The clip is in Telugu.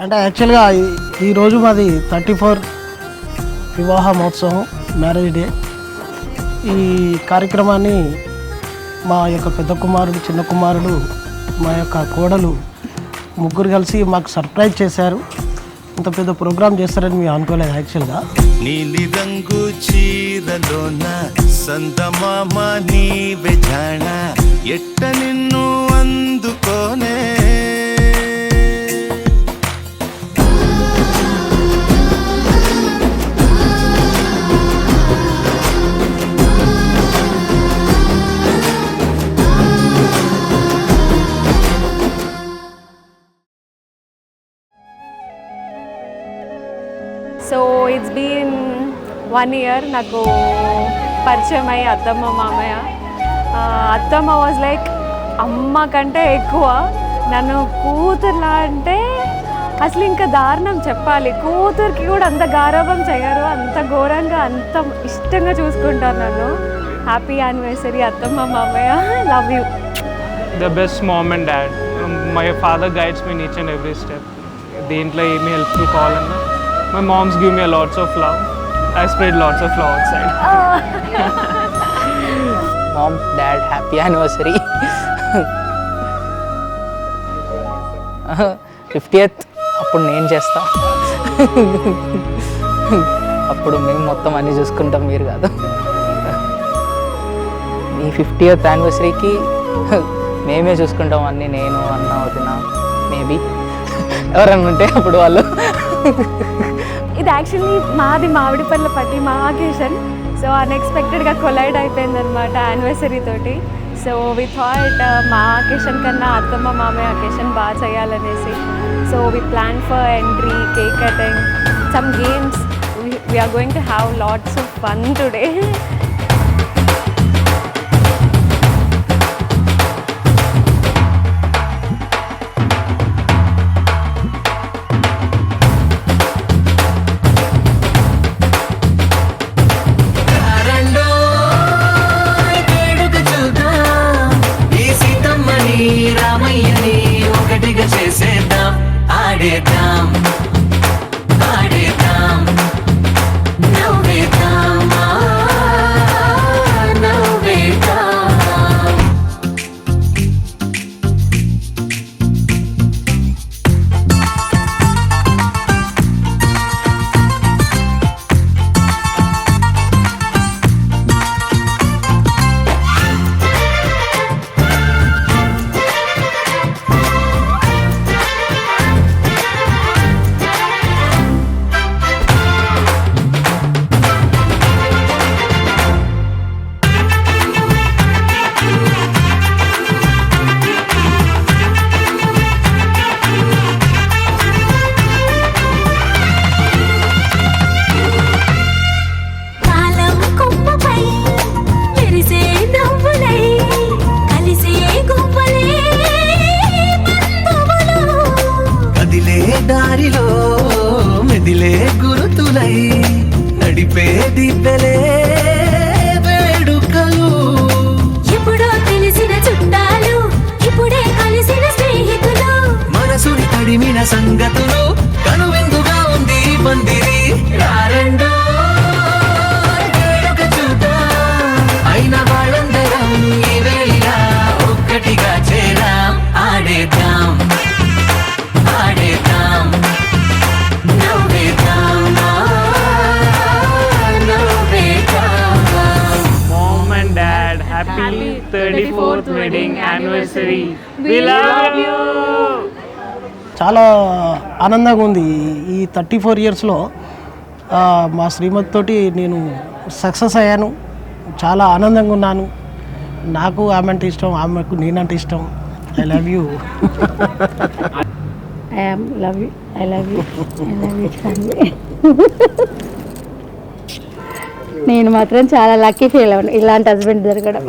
అంటే యాక్చువల్గా ఈరోజు మాది 34 వివాహ మహోత్సవం, మ్యారేజ్ డే. ఈ కార్యక్రమాన్ని మా యొక్క పెద్ద కుమారుడు, చిన్న కుమారుడు, మా యొక్క కోడలు ముగ్గురు కలిసి మాకు సర్ప్రైజ్ చేశారు. ఇంత పెద్ద ప్రోగ్రామ్ చేస్తారని మేము అనుకోలేదు యాక్చువల్గా. నీలి రంగు చీరలోన సందమామ నీవే జాణ ఎట్ట నిన్ను అందుకోనే. సో ఇట్స్ బీన్ 1 year నాకు పరిచయం అయ్యి అత్తమ్మ మామయ్య. అత్తమ్మ వాజ్ లైక్ అమ్మ కంటే ఎక్కువ నన్ను కూతురులా, అంటే అసలు ఇంకా దారుణం చెప్పాలి. కూతురికి కూడా అంత గారాబం చేయరు, అంత ఘోరంగా అంత ఇష్టంగా చూసుకుంటారు నన్ను. హ్యాపీ యానివర్సరీ అత్తమ్మ మామయ్య, love you. The best mom and dad. My father guides me in each and every step. దేంట్లో ఏమి హెల్ప్ఫుల్ కావాలన్నా my moms give me a lots of love. I spread lots of love outside. Mom, Dad, happy anniversary. 50th అప్పుడు నేను చేస్తా. అప్పుడు మేము మొత్తం అన్నీ చూసుకుంటాం, మీరు కాదు. మీ 50th యానివర్సరీకి మేమే చూసుకుంటాం అన్నీ, నేను అన్న వదిన, మేబీ ఎవరన్నా ఉంటే అప్పుడు వాళ్ళు. ఇది యాక్చువల్లీ మాది మామిడిపల్లి పట్టి మా అకేషన్. సో అన్ఎక్స్పెక్టెడ్గా కొలైడ్ అయిపోయింది అనమాట యానివర్సరీ తోటి. సో వి థాట్ మా అకేషన్ కన్నా అత్తమ్మ మామయ్య అకేషన్ బాగా చేయాలనేసి. So we plan for entry, cake cutting, some games. We are going to have lots of fun today. చేసేద్దాం, ఆడేద్దాం, ఆడేద్దాం, నవ్వేద్దాం, నవ్వేద్దాం. దారిలో మెదిలే గురుతులై నడిపే దివ్వెలే వేడుకలు. ఎప్పుడో తెలిసిన చుట్టాలు, ఇప్పుడే కలిసిన స్నేహితులు, మనసుని తడిమిన సంగతులు, కనువిందుగా ఉంది పందిరి. రారండో వేడుక చూద్దాం, అయిన వాళ్ళందరం ఈ వేళ ఒక్కటిగా చేరాం, ఆడేద్దాం, ఆడేద్దాం, నవ్వేద్దాం, నవ్వేద్దాం. Mom and Dad, happy 34th wedding anniversary. We love you. చాలా ఆనందంగా ఉంది. ఈ 34 ఇయర్స్లో మా శ్రీమతి తోటి నేను సక్సెస్ అయ్యాను. చాలా ఆనందంగా ఉన్నాను. నాకు ఆమె అంటే ఇష్టం, ఆమెకు నేనంటే ఇష్టం. I love you. Love you, I love you, I love you family. నేను మాత్రం చాలా లక్కీ ఫీల్ అవ్వను ఇలాంటి హస్బెండ్ దొరకడం.